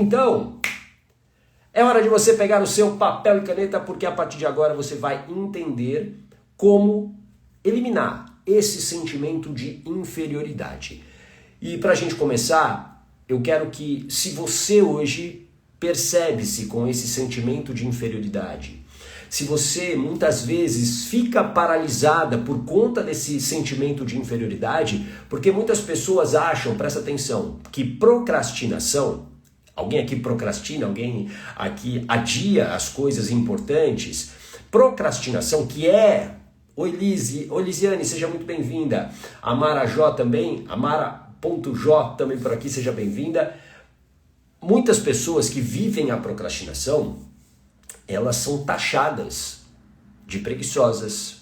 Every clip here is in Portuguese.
Então, é hora de você pegar o seu papel e caneta, porque a partir de agora você vai entender como eliminar esse sentimento de inferioridade. E para a gente começar, eu quero que, se você hoje percebe-se com esse sentimento de inferioridade, se você muitas vezes fica paralisada por conta desse sentimento de inferioridade, porque muitas pessoas acham, presta atenção, que procrastinação, alguém aqui procrastina, alguém aqui adia as coisas importantes, procrastinação que é... Oi Lisiane, seja muito bem-vinda. A Mara J também, a Mara.J também por aqui, seja bem-vinda. Muitas pessoas que vivem a procrastinação, elas são taxadas de preguiçosas,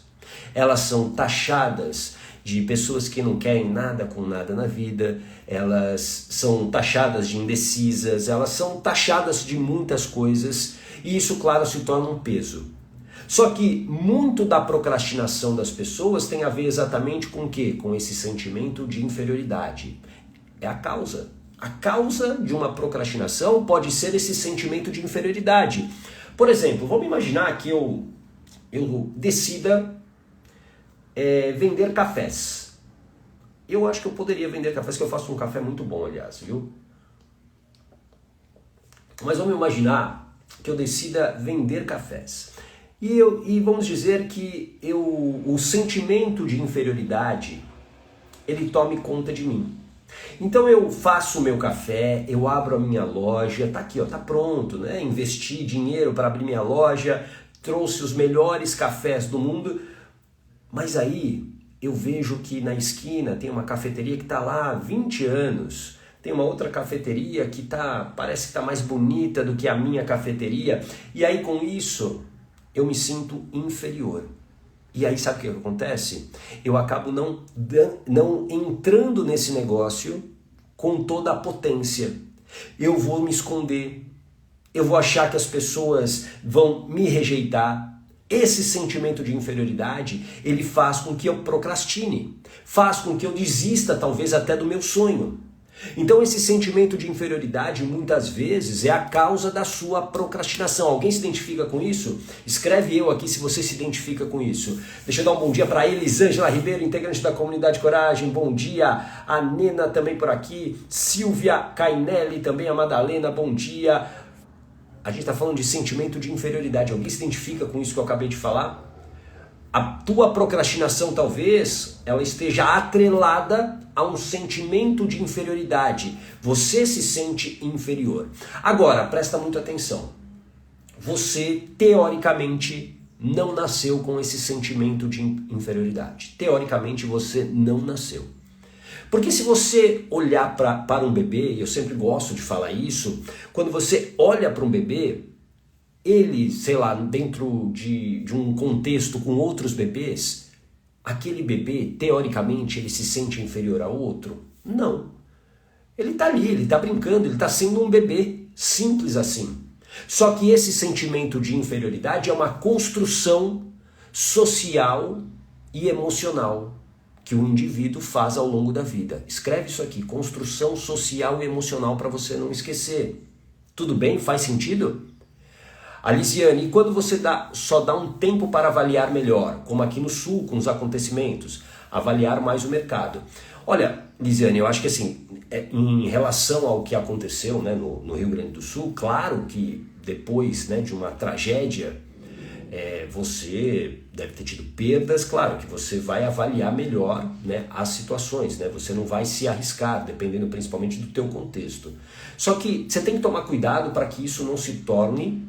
elas são taxadas de pessoas que não querem nada com nada na vida, elas são taxadas de indecisas, elas são taxadas de muitas coisas, e isso, claro, se torna um peso. Só que muito da procrastinação das pessoas tem a ver exatamente com o quê? Com esse sentimento de inferioridade. É a causa. A causa de uma procrastinação pode ser esse sentimento de inferioridade. Por exemplo, vamos imaginar que eu decida vender cafés. Eu acho que eu poderia vender cafés, que eu faço um café muito bom, aliás, viu? Mas vamos imaginar que eu decida vender cafés. E vamos dizer que o sentimento de inferioridade, ele tome conta de mim. Então eu faço o meu café, eu abro a minha loja, tá aqui, ó, tá pronto, né? Investi dinheiro para abrir minha loja, trouxe os melhores cafés do mundo, mas aí eu vejo que na esquina tem uma cafeteria que tá lá há 20 anos, tem uma outra cafeteria que parece que tá mais bonita do que a minha cafeteria, e aí com isso eu me sinto inferior. E aí sabe o que acontece? Eu acabo não entrando nesse negócio com toda a potência. Eu vou me esconder, eu vou achar que as pessoas vão me rejeitar. Esse sentimento de inferioridade, ele faz com que eu procrastine, faz com que eu desista talvez até do meu sonho. Então esse sentimento de inferioridade muitas vezes é a causa da sua procrastinação. Alguém se identifica com isso? Escreve eu aqui se você se identifica com isso. Deixa eu dar um bom dia para a Elisângela Ribeiro, integrante da Comunidade Coragem. Bom dia. A Nena também por aqui. Silvia Cainelli também, a Madalena, bom dia. A gente está falando de sentimento de inferioridade. Alguém se identifica com isso que eu acabei de falar? A tua procrastinação talvez ela esteja atrelada a um sentimento de inferioridade. Você se sente inferior. Agora, presta muita atenção. Você, teoricamente, não nasceu com esse sentimento de inferioridade. Teoricamente, você não nasceu. Porque se você olhar para um bebê, e eu sempre gosto de falar isso, quando você olha para um bebê, ele, sei lá, dentro de um contexto com outros bebês, aquele bebê, teoricamente, ele se sente inferior a outro? Não. Ele está ali, ele está brincando, ele está sendo um bebê, simples assim. Só que esse sentimento de inferioridade é uma construção social e emocional que o indivíduo faz ao longo da vida. Escreve isso aqui, construção social e emocional, para você não esquecer. Tudo bem? Faz sentido? Aliciane, e quando você só dá um tempo para avaliar melhor, como aqui no Sul, com os acontecimentos, avaliar mais o mercado? Olha, Lisiane, eu acho que assim, em relação ao que aconteceu, né, no Rio Grande do Sul, claro que depois, né, de uma tragédia, você deve ter tido perdas, claro que você vai avaliar melhor, né, as situações, né, você não vai se arriscar, dependendo principalmente do teu contexto. Só que você tem que tomar cuidado para que isso não se torne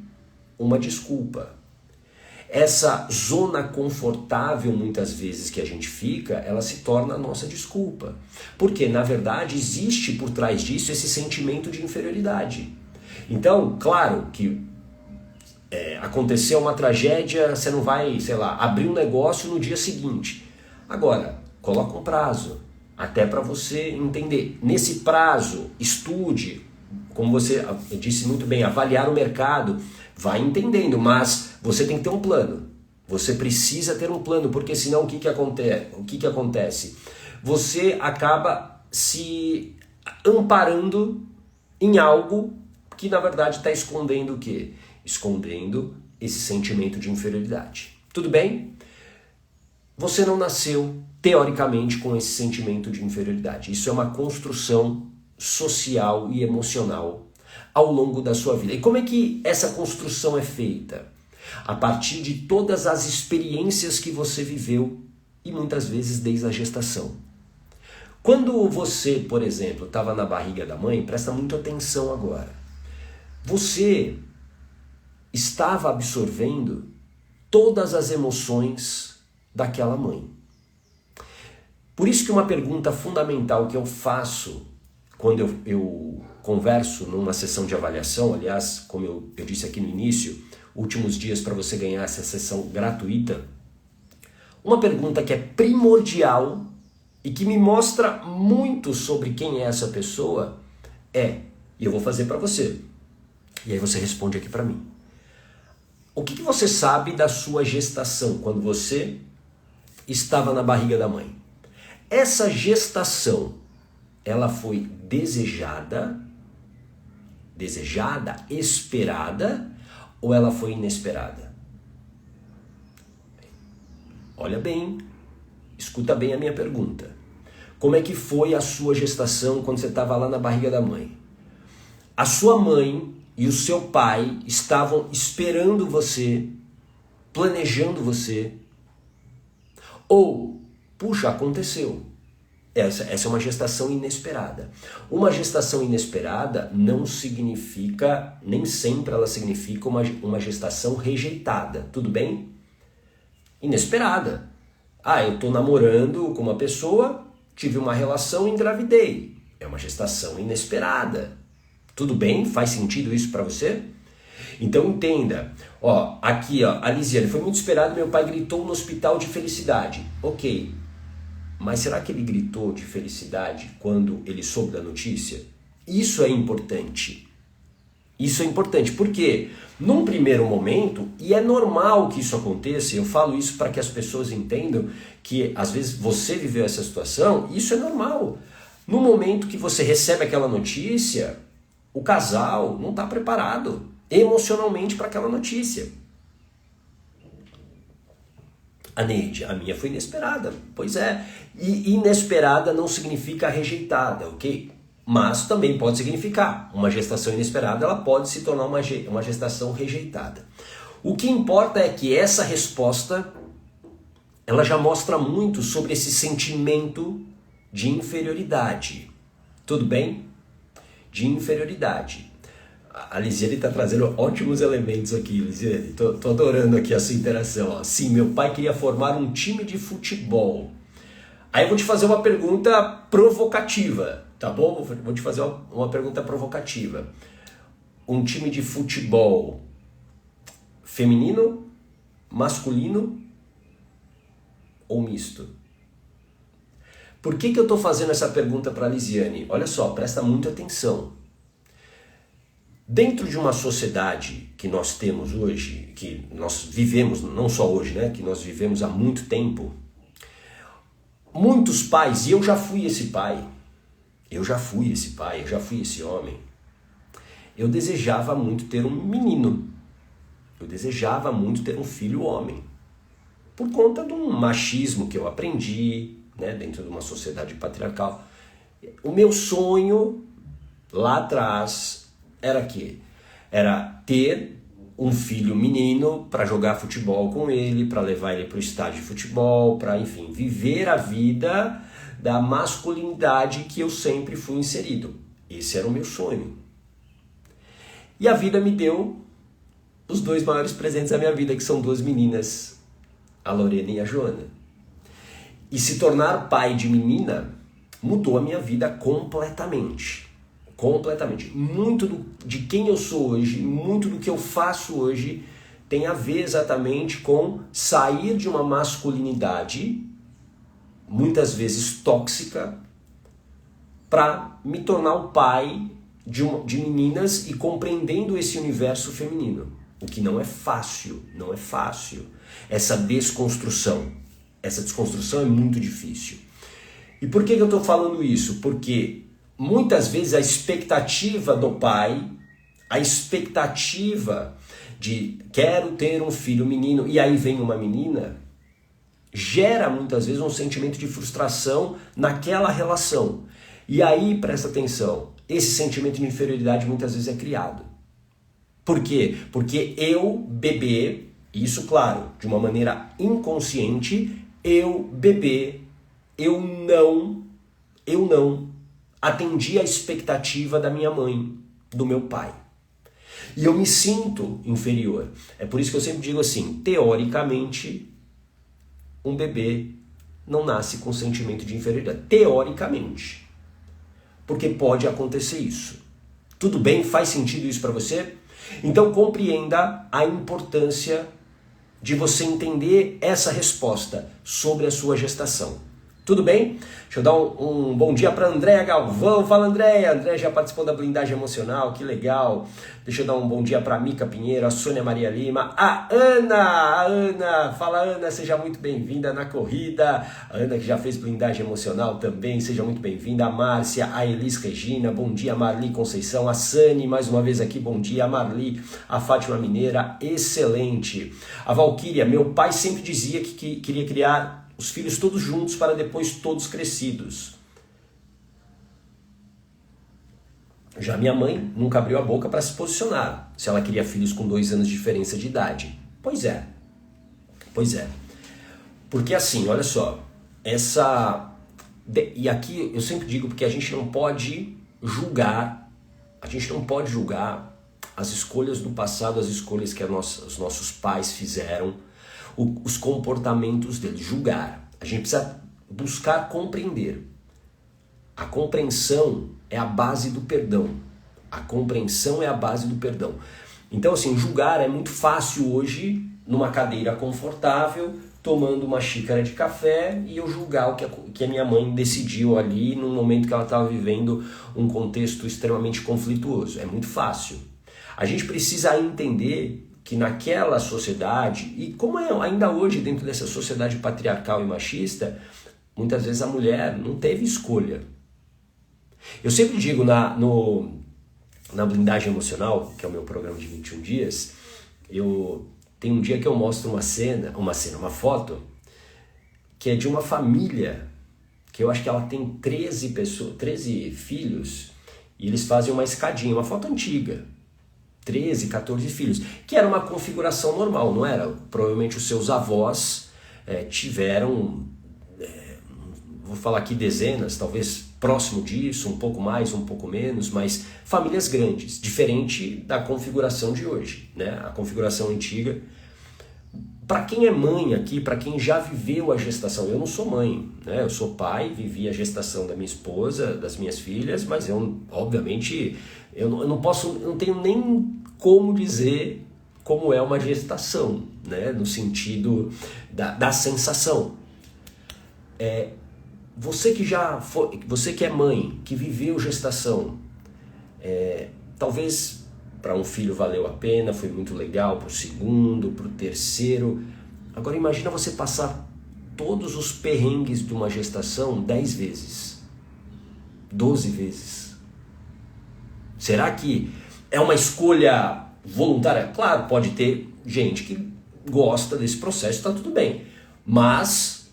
uma desculpa. Essa zona confortável, muitas vezes, que a gente fica, ela se torna a nossa desculpa. Porque, na verdade, existe por trás disso esse sentimento de inferioridade. Então, claro que aconteceu uma tragédia, você não vai, sei lá, abrir um negócio no dia seguinte. Agora, coloca um prazo, até para você entender. Nesse prazo, estude, como você disse muito bem, avaliar o mercado. Vai entendendo, mas você tem que ter um plano. Você precisa ter um plano, porque senão o que acontece? Você acaba se amparando em algo que na verdade está escondendo o quê? Escondendo esse sentimento de inferioridade. Tudo bem? Você não nasceu, teoricamente, com esse sentimento de inferioridade. Isso é uma construção social e emocional ao longo da sua vida. E como é que essa construção é feita? A partir de todas as experiências que você viveu e muitas vezes desde a gestação. Quando você, por exemplo, estava na barriga da mãe, presta muita atenção agora. Você estava absorvendo todas as emoções daquela mãe. Por isso que uma pergunta fundamental que eu faço quando eu converso numa sessão de avaliação, aliás, como eu disse aqui no início, últimos dias para você ganhar essa sessão gratuita, uma pergunta que é primordial e que me mostra muito sobre quem é essa pessoa e eu vou fazer para você, e aí você responde aqui para mim. O que você sabe da sua gestação, quando você estava na barriga da mãe? Essa gestação, ela foi desejada, esperada, ou ela foi inesperada? Olha bem, escuta bem a minha pergunta. Como é que foi a sua gestação quando você estava lá na barriga da mãe? A sua mãe e o seu pai estavam esperando você, planejando você, ou, puxa, aconteceu. Essa é uma gestação inesperada. Uma gestação inesperada não significa, nem sempre ela significa uma gestação rejeitada, tudo bem? Inesperada. Eu estou namorando com uma pessoa, tive uma relação e engravidei. É uma gestação inesperada. Tudo bem? Faz sentido isso para você? Então entenda. Aqui, a Lisiane, foi muito esperado, meu pai gritou no hospital de felicidade. Ok. Mas será que ele gritou de felicidade quando ele soube da notícia? Isso é importante. Isso é importante, porque num primeiro momento, e é normal que isso aconteça, eu falo isso para que as pessoas entendam que às vezes você viveu essa situação, isso é normal. No momento que você recebe aquela notícia, o casal não está preparado emocionalmente para aquela notícia. A Neide, a minha foi inesperada. Pois é, e inesperada não significa rejeitada, ok? Mas também pode significar. Uma gestação inesperada, ela pode se tornar uma gestação rejeitada. O que importa é que essa resposta, ela já mostra muito sobre esse sentimento de inferioridade. Tudo bem? De inferioridade. A Lisiane está trazendo ótimos elementos aqui, Lisiane. Tô adorando aqui a sua interação. Sim, meu pai queria formar um time de futebol. Aí eu vou te fazer uma pergunta provocativa, tá bom? Vou te fazer uma pergunta provocativa. Um time de futebol feminino, masculino ou misto? Por que eu estou fazendo essa pergunta para a Lisiane? Olha só, presta muita atenção. Dentro de uma sociedade que nós temos hoje, que nós vivemos, não só hoje, né, que nós vivemos há muito tempo, muitos pais, e eu já fui esse pai, eu já fui esse homem, eu desejava muito ter um menino, eu desejava muito ter um filho homem, por conta de um machismo que eu aprendi, né, dentro de uma sociedade patriarcal. O meu sonho lá atrás era ter um filho menino para jogar futebol com ele, para levar ele para o estádio de futebol, para, enfim, viver a vida da masculinidade que eu sempre fui inserido. Esse era o meu sonho. E a vida me deu os dois maiores presentes da minha vida, que são duas meninas, a Lorena e a Joana. E se tornar pai de menina mudou a minha vida completamente. Completamente. Muito de quem eu sou hoje, muito do que eu faço hoje tem a ver exatamente com sair de uma masculinidade, muitas vezes tóxica, para me tornar o pai de meninas e compreendendo esse universo feminino. O que não é fácil, não é fácil. Essa desconstrução é muito difícil. E por que eu estou falando isso? Porque muitas vezes a expectativa do pai, a expectativa de quero ter um filho menino e aí vem uma menina, gera muitas vezes um sentimento de frustração naquela relação. E aí, presta atenção, esse sentimento de inferioridade muitas vezes é criado. Por quê? Porque eu, bebê, isso claro, de uma maneira inconsciente, eu, bebê, eu não atendi a expectativa da minha mãe, do meu pai. E eu me sinto inferior. É por isso que eu sempre digo assim, teoricamente, um bebê não nasce com sentimento de inferioridade. Teoricamente. Porque pode acontecer isso. Tudo bem? Faz sentido isso para você? Então compreenda a importância de você entender essa resposta sobre a sua gestação. Tudo bem? Deixa eu dar um bom dia para Andréa Galvão. Fala, Andréa. Andréa já participou da blindagem emocional, que legal. Deixa eu dar um bom dia para a Mica Pinheiro, a Sônia Maria Lima, a Ana. Fala, Ana, seja muito bem-vinda na corrida. A Ana que já fez blindagem emocional também, seja muito bem-vinda. A Márcia, a Elis Regina, bom dia, Marli Conceição. A Sani, mais uma vez aqui, bom dia. A Marli, a Fátima Mineira, excelente. A Valquíria, meu pai sempre dizia que queria criar os filhos todos juntos para depois todos crescidos. Já minha mãe nunca abriu a boca para se posicionar, se ela queria filhos com 2 anos de diferença de idade. Pois é. Porque assim, olha só, e aqui eu sempre digo porque a gente não pode julgar as escolhas do passado, as escolhas que os nossos pais fizeram, os comportamentos deles, julgar. A gente precisa buscar compreender. A compreensão é a base do perdão. Então, assim, julgar é muito fácil hoje, numa cadeira confortável, tomando uma xícara de café, e eu julgar o que a minha mãe decidiu ali, num momento que ela estava vivendo um contexto extremamente conflituoso. É muito fácil. A gente precisa entender que naquela sociedade, e como é ainda hoje dentro dessa sociedade patriarcal e machista, muitas vezes a mulher não teve escolha. Eu sempre digo na blindagem emocional, que é o meu programa de 21 dias, tem um dia que eu mostro uma foto, que é de uma família, que eu acho que ela tem 13 filhos, e eles fazem uma escadinha, uma foto antiga. 13, 14 filhos, que era uma configuração normal, não era? Provavelmente os seus avós tiveram, vou falar aqui dezenas, talvez próximo disso, um pouco mais, um pouco menos, mas famílias grandes, diferente da configuração de hoje, né? A configuração antiga. Para quem é mãe aqui, para quem já viveu a gestação, eu não sou mãe, né? Eu sou pai, vivi a gestação da minha esposa, das minhas filhas, mas eu, obviamente, eu não tenho nem como dizer como é uma gestação, né? No sentido da sensação. Você que é mãe, que viveu gestação, talvez para um filho valeu a pena, foi muito legal, para o segundo, para o terceiro. Agora imagina você passar todos os perrengues de uma gestação 10 vezes, 12 vezes. Será que é uma escolha voluntária? Claro, pode ter gente que gosta desse processo, está tudo bem. Mas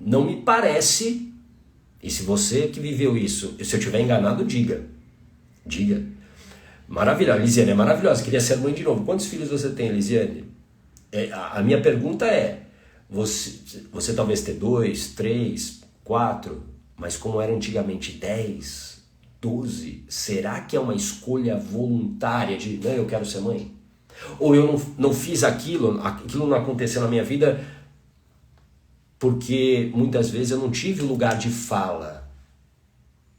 não me parece, e se você que viveu isso, se eu estiver enganado, diga. Maravilhosa, Lisiane é maravilhosa, queria ser mãe de novo. Quantos filhos você tem, Lisiane? A minha pergunta é, você talvez ter 2, 3, 4, mas como era antigamente 10, 12, será que é uma escolha voluntária de, não, eu quero ser mãe? Ou eu não fiz aquilo não aconteceu na minha vida porque muitas vezes eu não tive lugar de fala.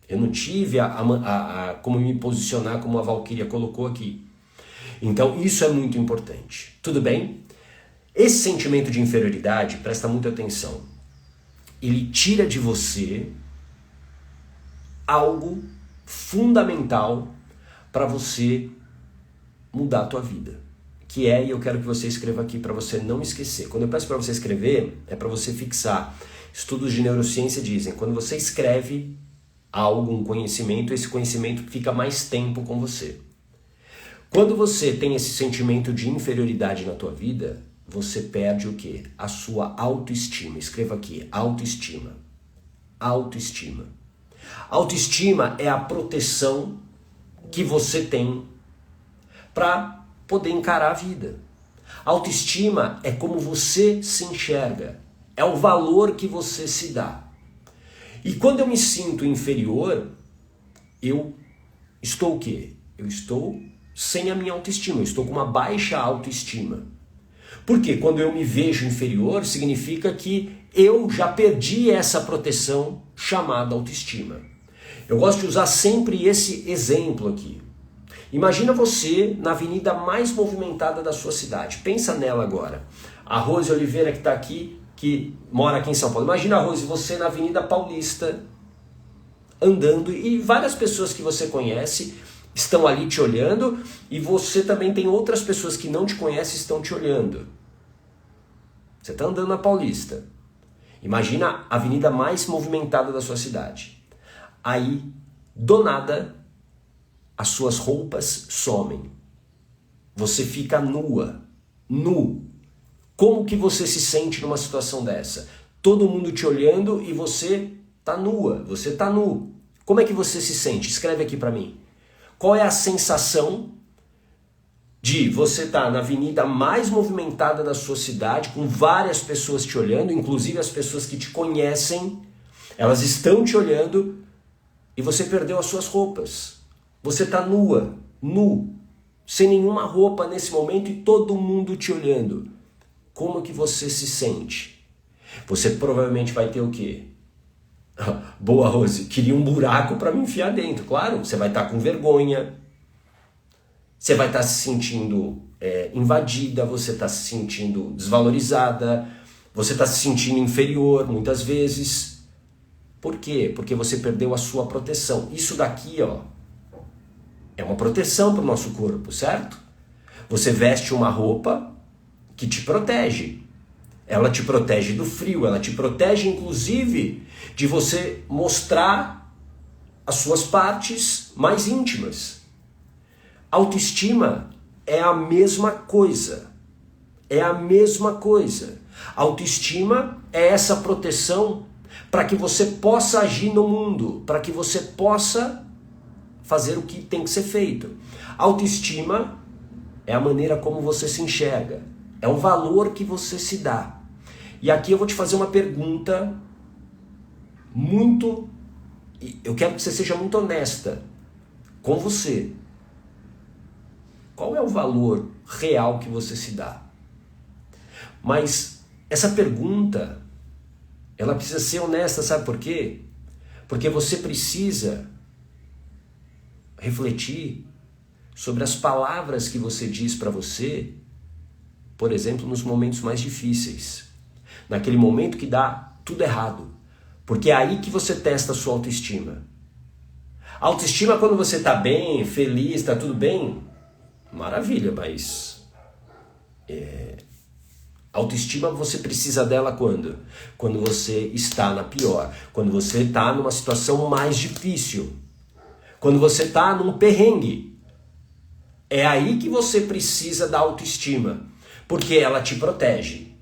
Eu não tive como me posicionar, como a Valquíria colocou aqui. Então isso é muito importante. Tudo bem? Esse sentimento de inferioridade, presta muita atenção, ele tira de você algo fundamental para você mudar a tua vida. Que é, e eu quero que você escreva aqui para você não esquecer. Quando eu peço para você escrever, é para você fixar. Estudos de neurociência dizem, quando você escreve algo, um conhecimento, esse conhecimento fica mais tempo com você. Quando você tem esse sentimento de inferioridade na tua vida, você perde o quê? A sua autoestima. Escreva aqui, autoestima. Autoestima. Autoestima é a proteção que você tem para poder encarar a vida. Autoestima é como você se enxerga, é o valor que você se dá. E quando eu me sinto inferior, eu estou o quê? Eu estou sem a minha autoestima, eu estou com uma baixa autoestima. Porque quando eu me vejo inferior, significa que eu já perdi essa proteção chamada autoestima. Eu gosto de usar sempre esse exemplo aqui. Imagina você na avenida mais movimentada da sua cidade. Pensa nela agora. A Rose Oliveira que está aqui, que mora aqui em São Paulo. Imagina, Rose, você na Avenida Paulista, andando, e várias pessoas que você conhece estão ali te olhando, e você também tem outras pessoas que não te conhecem e estão te olhando. Você está andando na Paulista. Imagina a avenida mais movimentada da sua cidade. Aí, do nada, as suas roupas somem. Você fica nua, nu. Como que você se sente numa situação dessa? Todo mundo te olhando e você tá nua, você tá nu. Como é que você se sente? Escreve aqui para mim. Qual é a sensação de você estar na avenida mais movimentada da sua cidade, com várias pessoas te olhando, inclusive as pessoas que te conhecem, elas estão te olhando e você perdeu as suas roupas. Você está nua, nu, sem nenhuma roupa nesse momento e todo mundo te olhando. Como que você se sente? Você provavelmente vai ter o quê? Boa, Rose, queria um buraco para me enfiar dentro. Claro, você vai estar com vergonha, você vai estar se sentindo invadida, você está se sentindo desvalorizada, você está se sentindo inferior muitas vezes. Por quê? Porque você perdeu a sua proteção. Isso daqui, ó, é uma proteção para o nosso corpo, certo? Você veste uma roupa que te protege. Ela te protege do frio, ela te protege inclusive de você mostrar as suas partes mais íntimas. Autoestima é a mesma coisa. É a mesma coisa. Autoestima é essa proteção para que você possa agir no mundo, para que você possa fazer o que tem que ser feito. Autoestima é a maneira como você se enxerga. É o valor que você se dá. E aqui eu vou te fazer uma pergunta eu quero que você seja muito honesta com você. Qual é o valor real que você se dá? Mas essa pergunta, ela precisa ser honesta, sabe por quê? Porque você precisa refletir sobre as palavras que você diz para você, por exemplo, nos momentos mais difíceis. Naquele momento que dá tudo errado. Porque é aí que você testa a sua autoestima. A autoestima quando você está bem, feliz, está tudo bem, maravilha, mas autoestima você precisa dela quando? Quando você está na pior. Quando você está numa situação mais difícil. Quando você está num perrengue. É aí que você precisa da autoestima. Porque ela te protege.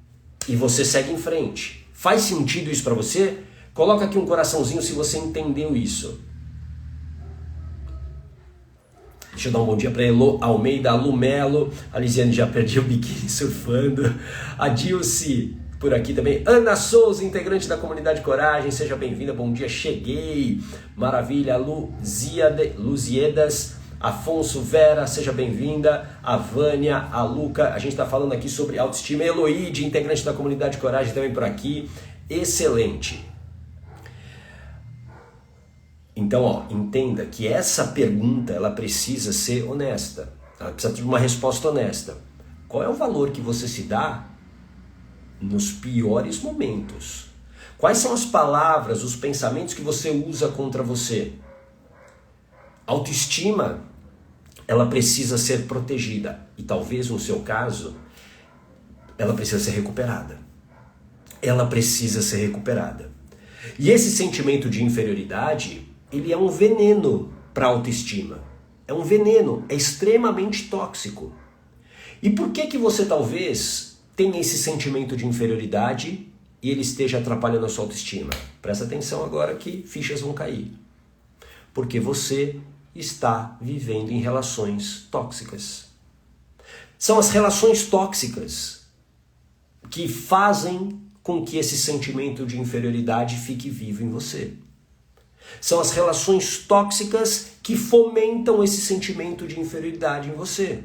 E você segue em frente. Faz sentido isso para você? Coloca aqui um coraçãozinho se você entendeu isso. Deixa eu dar um bom dia para Elo Almeida, a Lumelo, a Lisiane já perdi o biquíni surfando, a Dilce por aqui também, Ana Souza, integrante da comunidade Coragem, seja bem-vinda, bom dia, cheguei, maravilha, Luziedas, Afonso Vera, seja bem-vinda, a Vânia, a Luca, a gente está falando aqui sobre autoestima, Eloide, integrante da comunidade Coragem também por aqui, excelente. Então, ó, entenda que essa pergunta, ela precisa ser honesta, ela precisa de uma resposta honesta. Qual é o valor que você se dá nos piores momentos? Quais são as palavras, os pensamentos que você usa contra você? Autoestima, ela precisa ser protegida. E talvez no seu caso, ela precisa ser recuperada. Ela precisa ser recuperada. E esse sentimento de inferioridade, ele é um veneno para a autoestima. é um veneno, é extremamente tóxico. E por que você talvez tenha esse sentimento de inferioridade e ele esteja atrapalhando a sua autoestima? Presta atenção agora que fichas vão cair. Porque você está vivendo em relações tóxicas. São as relações tóxicas que fazem com que esse sentimento de inferioridade fique vivo em você. São as relações tóxicas que fomentam esse sentimento de inferioridade em você.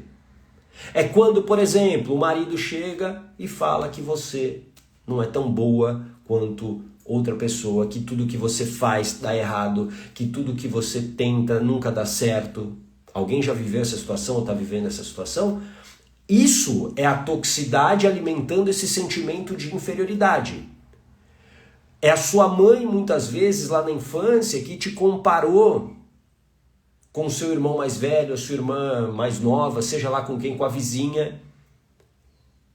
É quando, por exemplo, o marido chega e fala que você não é tão boa quanto outra pessoa, que tudo que você faz dá errado, que tudo que você tenta nunca dá certo. Alguém já viveu essa situação ou está vivendo essa situação? Isso é a toxicidade alimentando esse sentimento de inferioridade. É a sua mãe, muitas vezes, lá na infância, que te comparou com o seu irmão mais velho, a sua irmã mais nova, seja lá com quem, com a vizinha,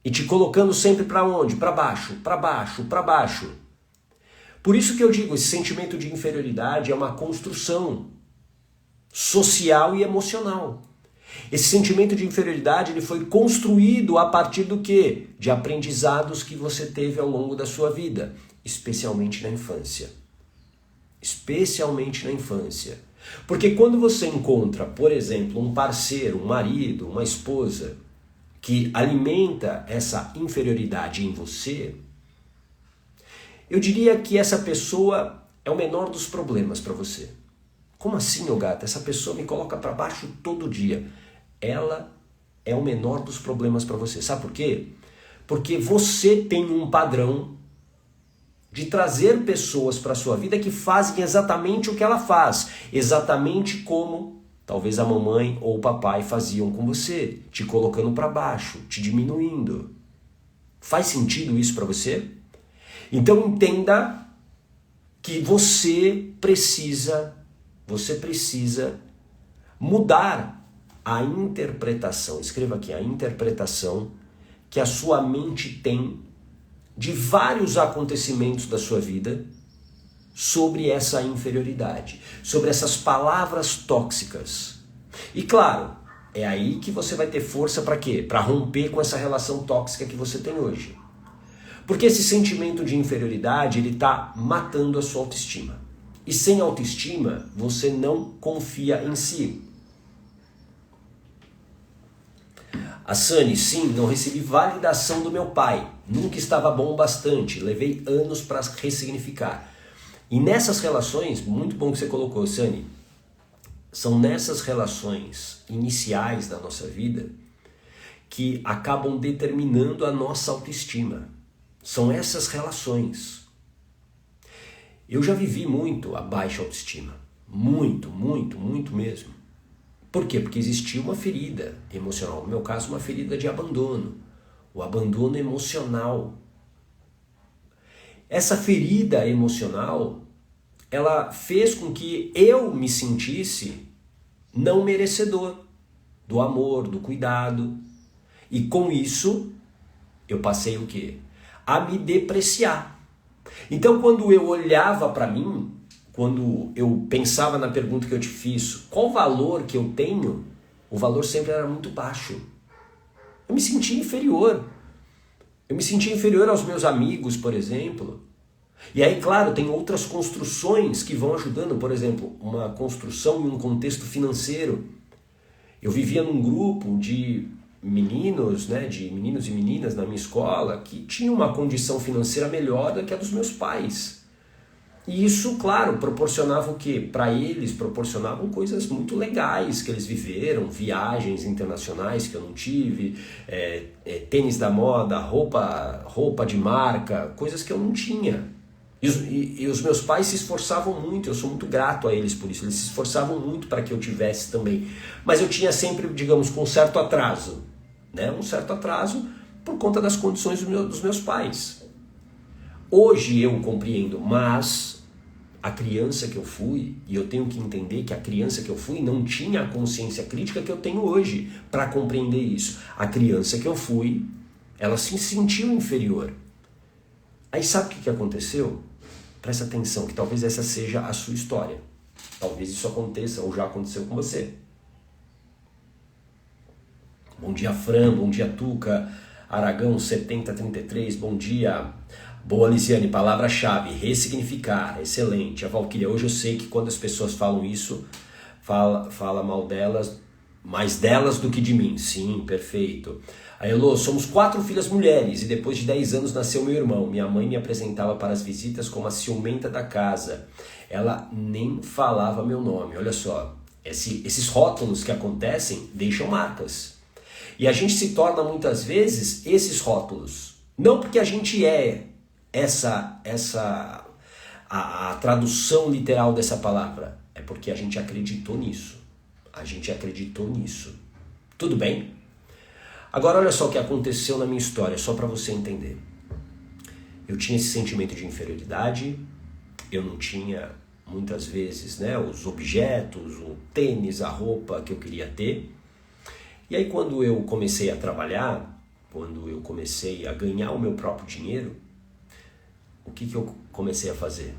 e te colocando sempre para onde? Para baixo, para baixo, para baixo. Por isso que eu digo, esse sentimento de inferioridade é uma construção social e emocional. Esse sentimento de inferioridade ele foi construído a partir do quê? De aprendizados que você teve ao longo da sua vida, especialmente na infância. Especialmente na infância. Porque quando você encontra, por exemplo, um parceiro, um marido, uma esposa, que alimenta essa inferioridade em você, eu diria que essa pessoa é o menor dos problemas para você. Como assim, ô gata? Essa pessoa me coloca para baixo todo dia. Ela é o menor dos problemas para você. Sabe por quê? Porque você tem um padrão de trazer pessoas para a sua vida que fazem exatamente o que ela faz. Exatamente como talvez a mamãe ou o papai faziam com você. Te colocando para baixo, te diminuindo. Faz sentido isso para você? Então entenda que você precisa mudar a interpretação, escreva aqui, a interpretação que a sua mente tem de vários acontecimentos da sua vida sobre essa inferioridade, sobre essas palavras tóxicas. E claro, é aí que você vai ter força para quê? Para romper com essa relação tóxica que você tem hoje. Porque esse sentimento de inferioridade, ele está matando a sua autoestima. E sem autoestima, você não confia em si. A Sani, sim, não recebi validação do meu pai. Nunca estava bom o bastante. Levei anos para ressignificar. E nessas relações, muito bom que você colocou, Sani, são nessas relações iniciais da nossa vida que acabam determinando a nossa autoestima. São essas relações. Eu já vivi muito a baixa autoestima. Muito, muito, muito mesmo. Por quê? Porque existia uma ferida emocional. No meu caso, uma ferida de abandono. O abandono emocional. Essa ferida emocional, ela fez com que eu me sentisse não merecedor do amor, do cuidado. E com isso, eu passei o quê? A me depreciar. Então, quando eu olhava para mim, quando eu pensava na pergunta que eu te fiz, qual o valor que eu tenho, o valor sempre era muito baixo. Eu me sentia inferior. Eu me sentia inferior aos meus amigos, por exemplo. E aí, claro, tem outras construções que vão ajudando. Por exemplo, uma construção em um contexto financeiro. Eu vivia num grupo de meninos, né, de meninos e meninas na minha escola que tinham uma condição financeira melhor do que a dos meus pais. E isso, claro, proporcionava o quê? Para eles, proporcionavam coisas muito legais que eles viveram, viagens internacionais que eu não tive, tênis da moda, roupa de marca, coisas que eu não tinha. E os meus pais se esforçavam muito, eu sou muito grato a eles por isso, eles se esforçavam muito para que eu tivesse também. Mas eu tinha sempre, digamos, com um certo atraso, né? Um certo atraso por conta das condições dos meus pais. Hoje eu compreendo, mas a criança que eu fui, e eu tenho que entender que a criança que eu fui não tinha a consciência crítica que eu tenho hoje para compreender isso. A criança que eu fui, ela se sentiu inferior. Aí sabe o que aconteceu? Presta atenção, que talvez essa seja a sua história. Talvez isso aconteça ou já aconteceu com você. Bom dia, Fran. Bom dia, Tuca. Aragão 7033. Bom dia. Boa, Lisiane. Palavra-chave, ressignificar. Excelente. A Valquíria, hoje eu sei que quando as pessoas falam isso, fala mal delas, mais delas do que de mim. Sim, perfeito. A Elô, somos 4 filhas mulheres e depois de 10 anos nasceu meu irmão. Minha mãe me apresentava para as visitas como a ciumenta da casa. Ela nem falava meu nome. Olha só, esses rótulos que acontecem deixam marcas. E a gente se torna muitas vezes esses rótulos. Não porque a gente é a tradução literal dessa palavra. É porque a gente acreditou nisso. A gente acreditou nisso. Tudo bem? Agora olha só o que aconteceu na minha história, só para você entender. Eu tinha esse sentimento de inferioridade, eu não tinha muitas vezes, né, os objetos, o tênis, a roupa que eu queria ter. E aí quando eu comecei a trabalhar, quando eu comecei a ganhar o meu próprio dinheiro, o que eu comecei a fazer?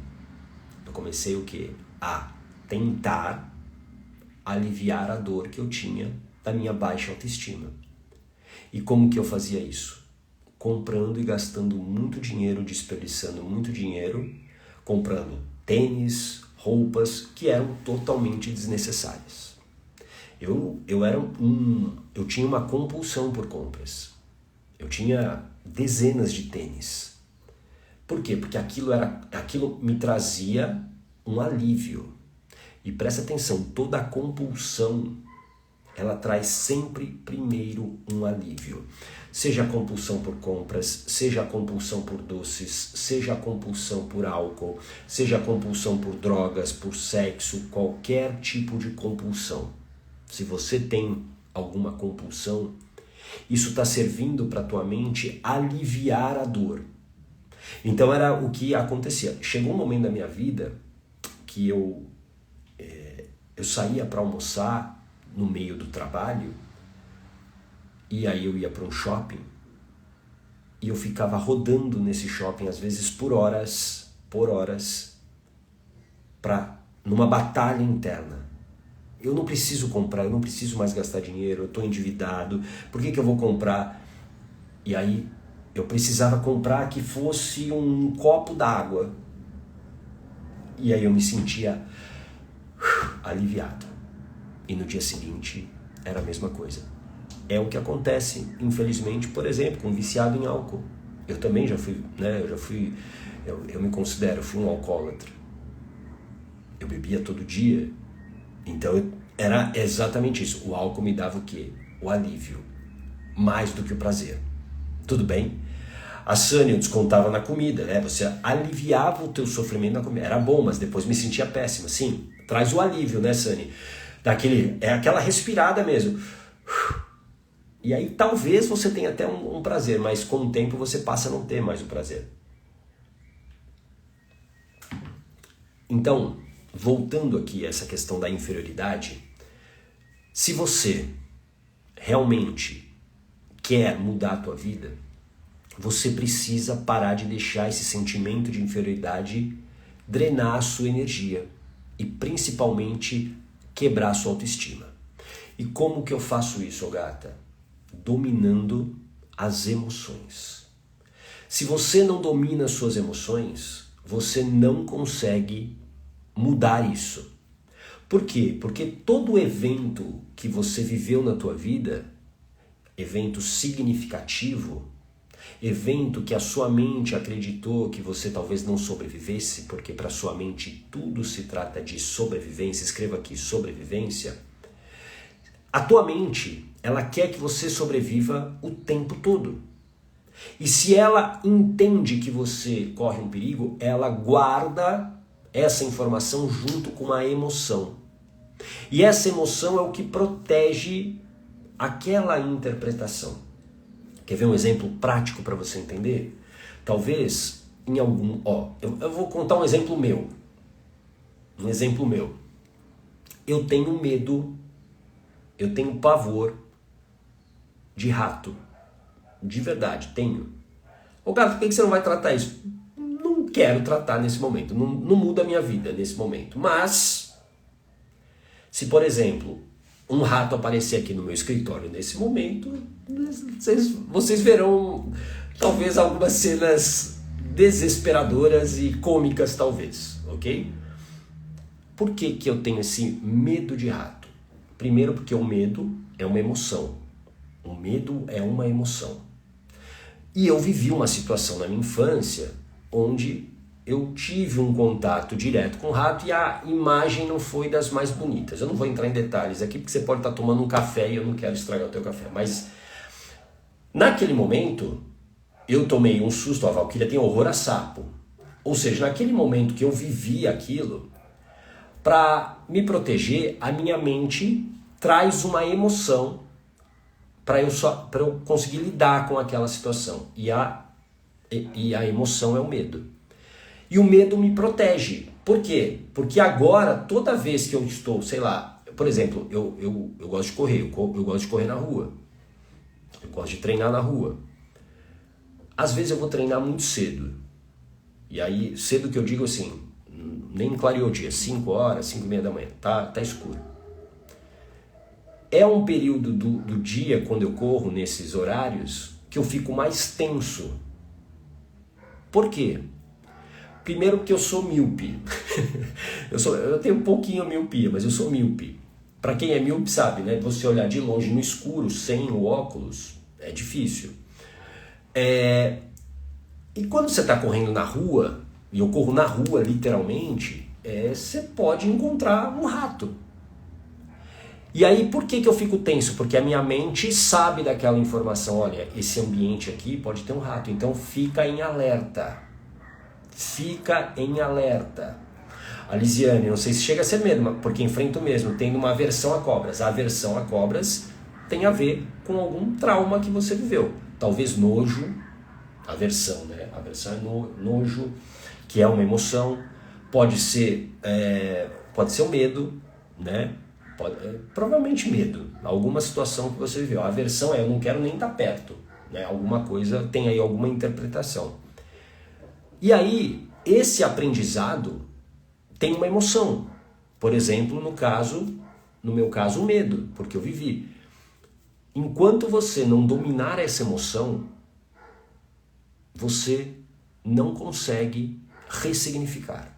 Eu comecei o quê? A tentar aliviar a dor que eu tinha da minha baixa autoestima. E como que eu fazia isso? Comprando e gastando muito dinheiro, desperdiçando muito dinheiro, comprando tênis, roupas que eram totalmente desnecessárias. Eu tinha uma compulsão por compras. Eu tinha dezenas de tênis. Por quê? Porque aquilo me trazia um alívio. E presta atenção, toda a compulsão, ela traz sempre primeiro um alívio. Seja a compulsão por compras, seja a compulsão por doces, seja a compulsão por álcool, seja a compulsão por drogas, por sexo, qualquer tipo de compulsão. Se você tem alguma compulsão, isso está servindo para a tua mente aliviar a dor. Então era o que acontecia. Chegou um momento da minha vida que eu saía para almoçar no meio do trabalho, e aí eu ia para um shopping, e eu ficava rodando nesse shopping, às vezes por horas, numa batalha interna. Eu não preciso comprar, eu não preciso mais gastar dinheiro, eu estou endividado, por que eu vou comprar? E aí eu precisava comprar que fosse um copo d'água. E aí eu me sentia aliviado. E no dia seguinte era a mesma coisa. É o que acontece, infelizmente, por exemplo, com um viciado em álcool. Eu também já fui, né? Eu me considero, fui um alcoólatra. Eu bebia todo dia. Então era exatamente isso. O álcool me dava o quê? O alívio. Mais do que o prazer. Tudo bem? A Sânia, eu descontava na comida, né? Você aliviava o teu sofrimento na comida. Era bom, mas depois me sentia péssima. Sim, traz o alívio, né, Sânia? É aquela respirada mesmo. E aí talvez você tenha até um prazer, mas com o tempo você passa a não ter mais o prazer. Então, voltando aqui a essa questão da inferioridade, se você realmente quer mudar a tua vida, você precisa parar de deixar esse sentimento de inferioridade drenar a sua energia e principalmente quebrar a sua autoestima. E como que eu faço isso, gata? Dominando as emoções. Se você não domina as suas emoções, você não consegue mudar isso. Por quê? Porque todo evento que você viveu na tua vida, evento significativo, evento que a sua mente acreditou que você talvez não sobrevivesse, porque para sua mente tudo se trata de sobrevivência, escreva aqui, sobrevivência. A tua mente, ela quer que você sobreviva o tempo todo. E se ela entende que você corre um perigo, ela guarda essa informação junto com a emoção. E essa emoção é o que protege aquela interpretação. Quer ver um exemplo prático para você entender? Talvez em algum... eu vou contar um exemplo meu. Um exemplo meu. Eu tenho medo, eu tenho pavor de rato. De verdade, tenho. Ô gato, por que você não vai tratar isso? Não quero tratar nesse momento. Não muda a minha vida nesse momento. Mas, se por exemplo, um rato aparecer aqui no meu escritório nesse momento, vocês verão talvez algumas cenas desesperadoras e cômicas talvez, ok? Por que que eu tenho esse medo de rato? Primeiro porque o medo é uma emoção. O medo é uma emoção. E eu vivi uma situação na minha infância onde eu tive um contato direto com o rato e a imagem não foi das mais bonitas. Eu não vou entrar em detalhes aqui porque você pode estar tomando um café e eu não quero estragar o teu café. Mas naquele momento eu tomei um susto. A Valquíria tem horror a sapo. Ou seja, naquele momento que eu vivi aquilo, para me proteger, a minha mente traz uma emoção para eu conseguir lidar com aquela situação. E a emoção é o medo. E o medo me protege. Por quê? Porque agora, toda vez que eu estou, sei lá, por exemplo, eu gosto de correr, eu gosto de correr na rua. Eu gosto de treinar na rua. Às vezes eu vou treinar muito cedo. E aí, cedo que eu digo assim, nem clareou o dia, 5 horas, 5:30 da manhã, tá escuro. É um período do dia, quando eu corro nesses horários, que eu fico mais tenso. Por quê? Primeiro porque eu sou míope. eu tenho um pouquinho miopia, mas eu sou míope. Para quem é míope sabe, né? Você olhar de longe no escuro, sem o óculos, é difícil. E quando você está correndo na rua, e eu corro na rua literalmente, você pode encontrar um rato. E aí por que eu fico tenso? Porque a minha mente sabe daquela informação, olha, esse ambiente aqui pode ter um rato, então fica em alerta. Fica em alerta. A Lisiane, não sei se chega a ser medo, porque enfrento mesmo, tendo uma aversão a cobras. A aversão a cobras tem a ver com algum trauma que você viveu. Talvez nojo, aversão, né? Aversão é nojo, que é uma emoção. Pode ser o medo, né? Provavelmente medo, alguma situação que você viveu. A aversão eu não quero nem estar perto, né? Alguma coisa, tem aí alguma interpretação. E aí, esse aprendizado tem uma emoção. Por exemplo, no meu caso, o medo, porque eu vivi. Enquanto você não dominar essa emoção, você não consegue ressignificar.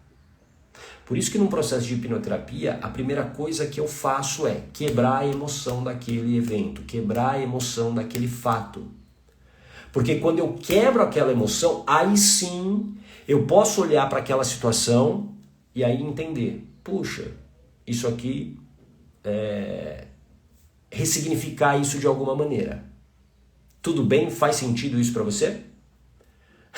Por isso que num processo de hipnoterapia, a primeira coisa que eu faço é quebrar a emoção daquele evento, quebrar a emoção daquele fato. Porque quando eu quebro aquela emoção, aí sim eu posso olhar para aquela situação e aí entender, puxa, isso aqui ressignificar isso de alguma maneira. Tudo bem? Faz sentido isso para você?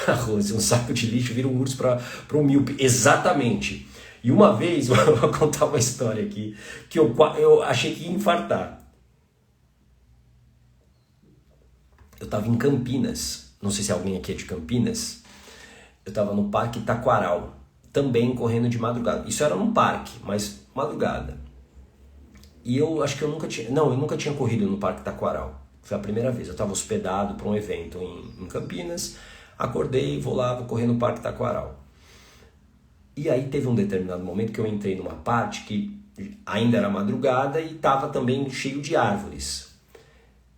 A Rose, um saco de lixo vira um urso para um míope. Exatamente. E uma vez, eu vou contar uma história aqui, que eu achei que ia infartar. Eu estava em Campinas, não sei se alguém aqui é de Campinas, eu estava no Parque Taquaral, também correndo de madrugada. Isso era num parque, mas madrugada. E eu acho que eu nunca tinha corrido no Parque Taquaral. Foi a primeira vez. Eu estava hospedado para um evento em Campinas, acordei, vou correr no Parque Taquaral. E aí teve um determinado momento que eu entrei numa parte que ainda era madrugada e estava também cheio de árvores.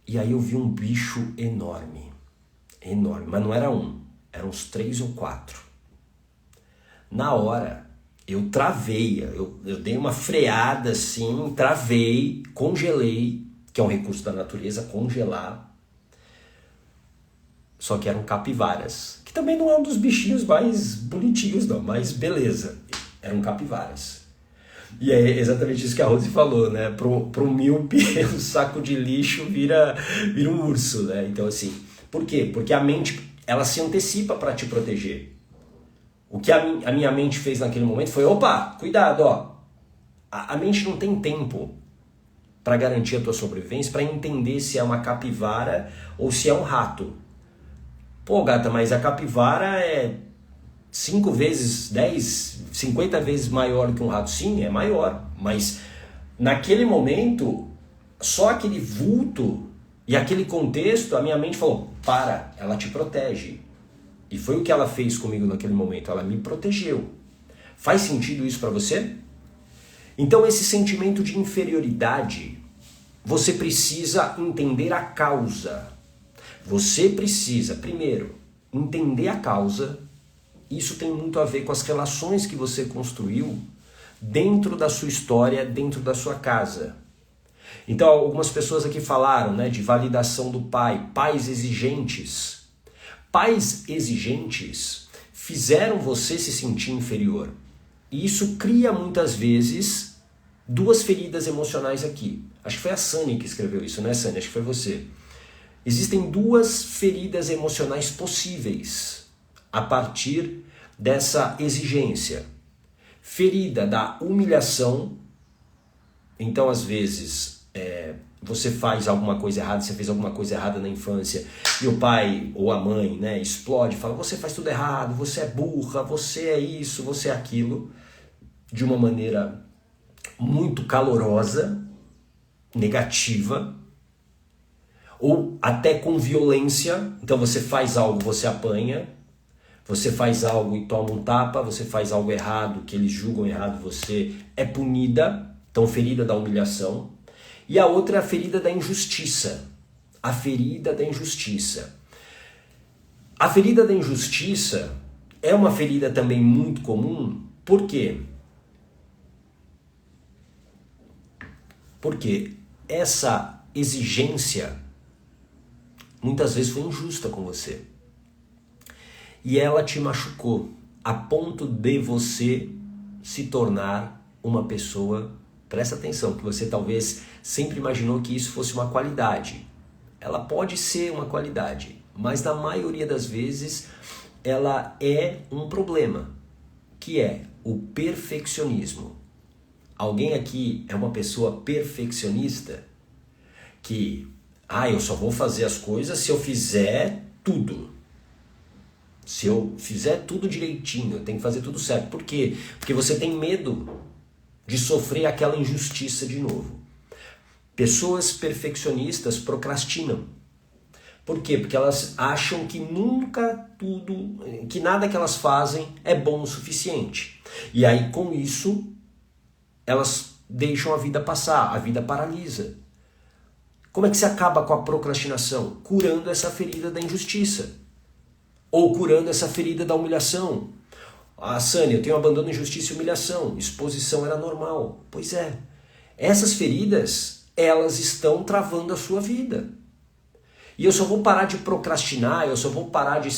E aí eu vi um bicho enorme, mas não era um, eram uns 3 ou 4. Na hora, eu travei, eu dei uma freada assim, travei, congelei, que é um recurso da natureza, congelar. Só que eram capivaras, que também não é um dos bichinhos mais bonitinhos não, mas beleza, eram capivaras. E é exatamente isso que a Rose falou, né? Pro míope, um saco de lixo vira um urso, né? Então assim, por quê? Porque a mente, ela se antecipa para te proteger. O que a minha mente fez naquele momento foi, opa, cuidado, ó. A mente não tem tempo para garantir a tua sobrevivência, para entender se é uma capivara ou se é um rato. Pô, gata, mas a capivara é 5 vezes, 10, 50 vezes maior do que um rato. Sim, é maior. Mas naquele momento, só aquele vulto e aquele contexto, a minha mente falou, para, ela te protege. E foi o que ela fez comigo naquele momento, ela me protegeu. Faz sentido isso para você? Então esse sentimento de inferioridade você precisa entender a causa. Você precisa, primeiro, entender a causa. Isso tem muito a ver com as relações que você construiu dentro da sua história, dentro da sua casa. Então, algumas pessoas aqui falaram, né, de validação do pai, pais exigentes. Pais exigentes fizeram você se sentir inferior. E isso cria muitas vezes duas feridas emocionais aqui. Acho que foi a Sani que escreveu isso, né, Sani? Acho que foi você. Existem duas feridas emocionais possíveis a partir dessa exigência. Ferida da humilhação. Então, às vezes, você faz alguma coisa errada, você fez alguma coisa errada na infância e o pai ou a mãe, né, explode, fala, você faz tudo errado, você é burra, você é isso, você é aquilo, de uma maneira muito calorosa, negativa, ou até com violência. Então você faz algo, você apanha, você faz algo e toma um tapa, você faz algo errado, que eles julgam errado, você é punida, então ferida da humilhação. E a outra é a ferida da injustiça. A ferida da injustiça. A ferida da injustiça é uma ferida também muito comum. Por quê? Porque essa exigência muitas vezes foi injusta com você. E ela te machucou a ponto de você se tornar uma pessoa, presta atenção, que você talvez sempre imaginou que isso fosse uma qualidade. Ela pode ser uma qualidade, mas na maioria das vezes ela é um problema, que é o perfeccionismo. Alguém aqui é uma pessoa perfeccionista? Que, eu só vou fazer as coisas se eu fizer tudo. Se eu fizer tudo direitinho, eu tenho que fazer tudo certo. Por quê? Porque você tem medo de sofrer aquela injustiça de novo. Pessoas perfeccionistas procrastinam. Por quê? Porque elas acham que que nada que elas fazem é bom o suficiente. E aí, com isso, elas deixam a vida passar, a vida paralisa. Como é que se acaba com a procrastinação? Curando essa ferida da injustiça. Ou curando essa ferida da humilhação. Sânia, eu tenho abandono, injustiça e humilhação. Exposição era normal. Pois é. Essas feridas, elas estão travando a sua vida. E eu só vou parar de procrastinar, eu só vou parar de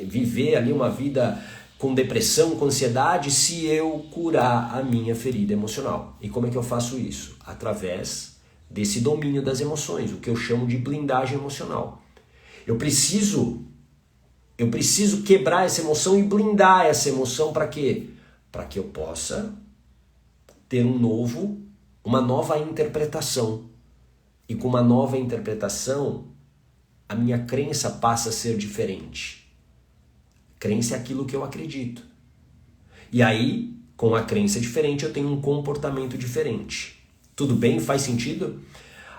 viver ali uma vida com depressão, com ansiedade, se eu curar a minha ferida emocional. E como é que eu faço isso? Através desse domínio das emoções, o que eu chamo de blindagem emocional. Eu preciso quebrar essa emoção e blindar essa emoção para quê? Para que eu possa ter uma nova interpretação. E com uma nova interpretação, a minha crença passa a ser diferente. Crença é aquilo que eu acredito. E aí, com a crença diferente, eu tenho um comportamento diferente. Tudo bem? Faz sentido?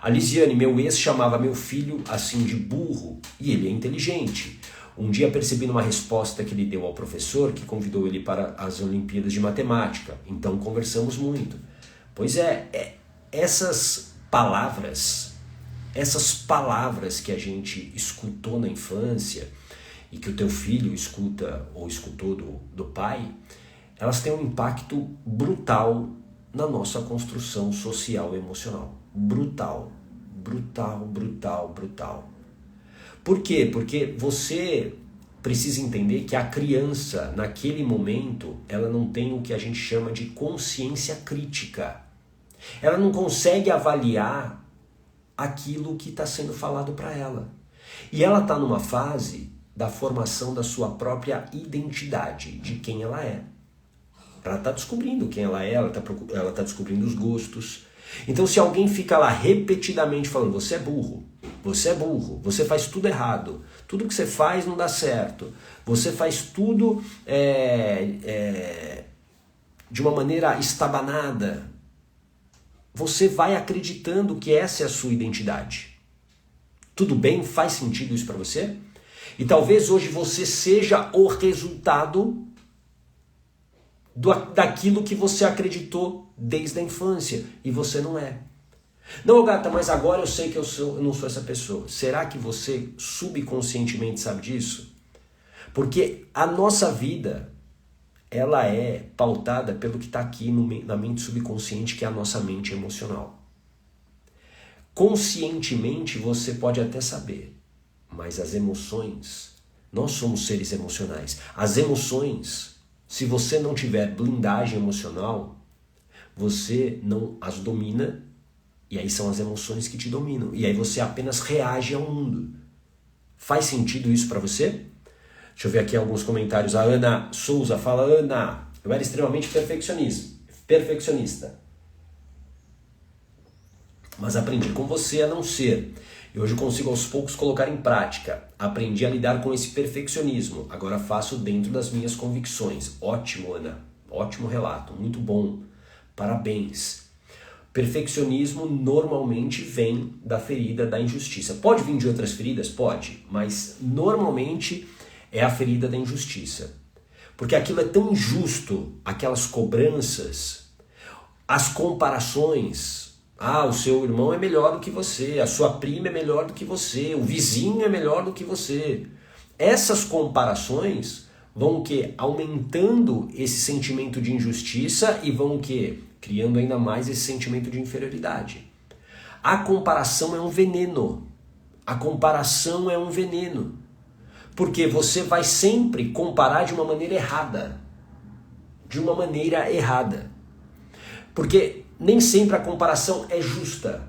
A Lisiane, meu ex, chamava meu filho assim de burro, e ele é inteligente. Um dia percebi numa resposta que ele deu ao professor, que convidou ele para as Olimpíadas de Matemática. Então conversamos muito. Pois essas palavras que a gente escutou na infância e que o teu filho escuta ou escutou do pai, elas têm um impacto brutal na nossa construção social e emocional. Brutal, brutal, brutal, brutal. Por quê? Porque você precisa entender que a criança, naquele momento, ela não tem o que a gente chama de consciência crítica. Ela não consegue avaliar aquilo que está sendo falado para ela. E ela está numa fase da formação da sua própria identidade, de quem ela é. Ela está descobrindo quem ela é, ela está descobrindo os gostos. Então, se alguém fica lá repetidamente falando, você é burro, você faz tudo errado, tudo que você faz não dá certo, você faz tudo de uma maneira estabanada, você vai acreditando que essa é a sua identidade. Tudo bem? Faz sentido isso para você? E talvez hoje você seja o resultado daquilo que você acreditou desde a infância, e você não é. Não, Gata, mas agora eu sei que eu não sou essa pessoa. Será que você subconscientemente sabe disso? Porque a nossa vida, ela é pautada pelo que está aqui na mente subconsciente, que é a nossa mente emocional. Conscientemente você pode até saber, mas as emoções, nós somos seres emocionais. As emoções, se você não tiver blindagem emocional, você não as domina, e aí são as emoções que te dominam. E aí você apenas reage ao mundo. Faz sentido isso para você? Deixa eu ver aqui alguns comentários. A Ana Souza fala: Ana, eu era extremamente perfeccionista. Mas aprendi com você a não ser. E hoje consigo aos poucos colocar em prática. Aprendi a lidar com esse perfeccionismo. Agora faço dentro das minhas convicções. Ótimo, Ana. Ótimo relato. Muito bom. Parabéns. Perfeccionismo normalmente vem da ferida da injustiça. Pode vir de outras feridas? Pode. Mas normalmente é a ferida da injustiça. Porque aquilo é tão injusto, aquelas cobranças, as comparações. Ah, o seu irmão é melhor do que você, a sua prima é melhor do que você, o vizinho é melhor do que você. Essas comparações vão o quê? Aumentando esse sentimento de injustiça e vão o quê? Criando ainda mais esse sentimento de inferioridade. A comparação é um veneno. A comparação é um veneno. Porque você vai sempre comparar de uma maneira errada. De uma maneira errada. Porque nem sempre a comparação é justa.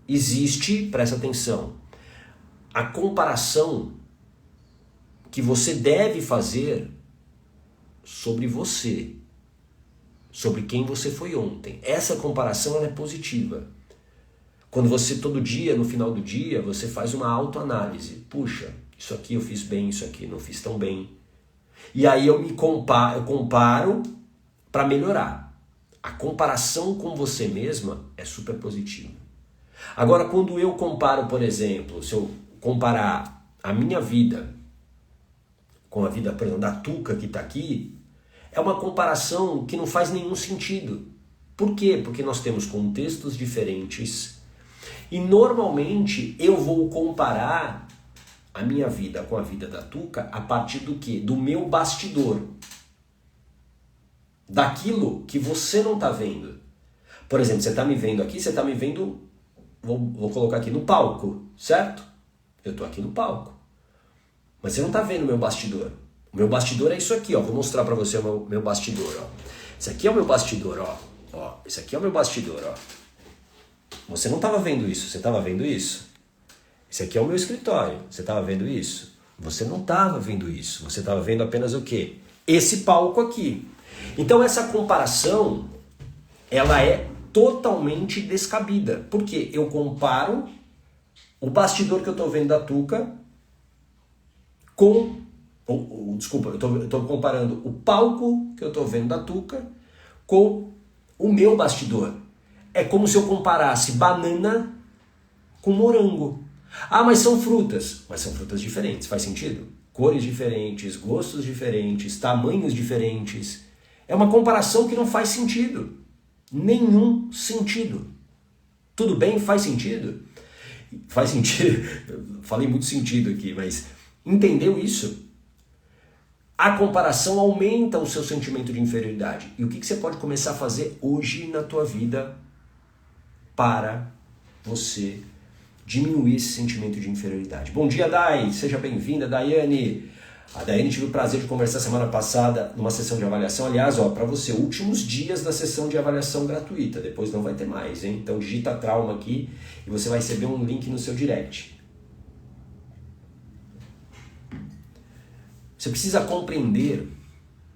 Existe, presta atenção, a comparação que você deve fazer sobre você, sobre quem você foi ontem. Essa comparação ela é positiva. Quando você todo dia, no final do dia, você faz uma autoanálise. Puxa, isso aqui eu fiz bem, isso aqui não fiz tão bem. E aí eu comparo para melhorar. A comparação com você mesma é super positiva. Agora, quando eu comparo, por exemplo, se eu comparar a minha vida com a vida, por exemplo, da Tuca que está aqui, é uma comparação que não faz nenhum sentido. Por quê? Porque nós temos contextos diferentes e normalmente eu vou comparar a minha vida com a vida da Tuca a partir do quê? Do meu bastidor. Daquilo que você não está vendo. Por exemplo, você está me vendo aqui, você está me vendo, vou colocar aqui no palco, certo? Eu estou aqui no palco. Mas você não está vendo o meu bastidor. O meu bastidor é isso aqui, ó. Vou mostrar para você o meu bastidor, ó. Esse aqui é o meu bastidor, ó. Esse aqui é o meu bastidor, ó. Você não estava vendo isso, você estava vendo isso? Esse aqui é o meu escritório, você estava vendo isso? Você não estava vendo isso, você estava vendo apenas o quê? Esse palco aqui. Então essa comparação, ela é totalmente descabida. Porque eu comparo o bastidor que eu estou vendo da Tuca com... desculpa, eu estou comparando o palco que eu estou vendo da Tuca com o meu bastidor. É como se eu comparasse banana com morango. Ah, mas são frutas. Mas são frutas diferentes, faz sentido? Cores diferentes, gostos diferentes, tamanhos diferentes. É uma comparação que não faz sentido. Nenhum sentido. Tudo bem? Faz sentido? Faz sentido. Falei muito sentido aqui, mas entendeu isso? A comparação aumenta o seu sentimento de inferioridade. E o que você pode começar a fazer hoje na tua vida para você diminuir esse sentimento de inferioridade? Bom dia, Dai! Seja bem-vinda, Daiane! A Daiane tive o prazer de conversar semana passada numa sessão de avaliação. Aliás, para você, últimos dias da sessão de avaliação gratuita. Depois não vai ter mais, hein? Então digita trauma aqui e você vai receber um link no seu direct. Você precisa compreender